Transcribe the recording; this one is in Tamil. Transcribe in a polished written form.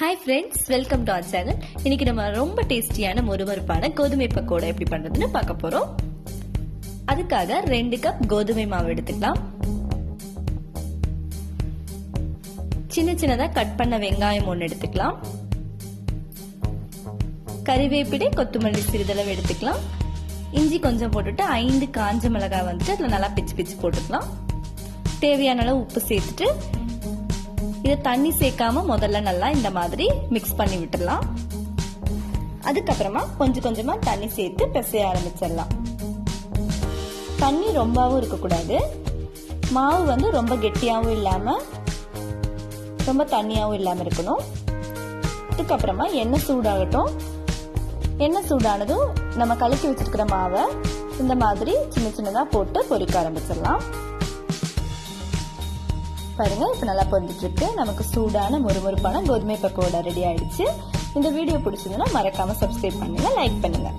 Hi friends, welcome to our channel. இன்னைக்கு நம்ம ரொம்ப டேஸ்டியான மொறுமொறுப்பான கோதுமை பக்கோடா எப்படி பண்றதுன்னு பார்க்க போறோம். அதுக்காக 2 கப் கோதுமை மாவு எடுத்துக்கலாம். சின்ன சின்னதா கட் பண்ண வெங்காயம் 1 எடுத்துக்கலாம். கறிவேப்பிலை, கொத்தமல்லி சிறிதளவு எடுத்துக்கலாம். இஞ்சி கொஞ்சம் போட்டுட்டு 5 காஞ்ச மிளகாய் வந்துட்டு அதுல நல்லா பிச்சு பிச்சு போட்டுக்கலாம். தேவையான அளவு உப்பு சேர்த்துட்டு இதை தண்ணி சேர்க்காம முதல்ல நல்லா இந்த மாதிரி மிக்ஸ் பண்ணி விட்டுடலாம். அதுக்கப்புறமா கொஞ்சம் கொஞ்சமா தண்ணி சேர்த்து பிசைய ஆரம்பிச்சிடலாம். தண்ணி ரொம்பவும் இருக்கக்கூடாது. மாவு வந்து ரொம்ப கெட்டியாவும் இல்லாம ரொம்ப தண்ணியாவும் இல்லாம இருக்கணும். அதுக்கப்புறமா எண்ணெய் சூடாகட்டும். எண்ணெய் சூடானதும் நம்ம கலக்கி வச்சிருக்கிற மாவை இந்த மாதிரி சின்ன சின்னதா போட்டு பொரிக்க ஆரம்பிச்சிடலாம். பாருங்க, இப்ப நல்லா பொரிஞ்சிட்டு இருக்கு. நமக்கு சூடான மொறுமொறுப்பான கோதுமை பக்கோடா ரெடி ஆயிடுச்சு. இந்த வீடியோ பிடிச்சதுன்னா மறக்காம சப்ஸ்கிரைப் பண்ணுங்க, லைக் பண்ணுங்க.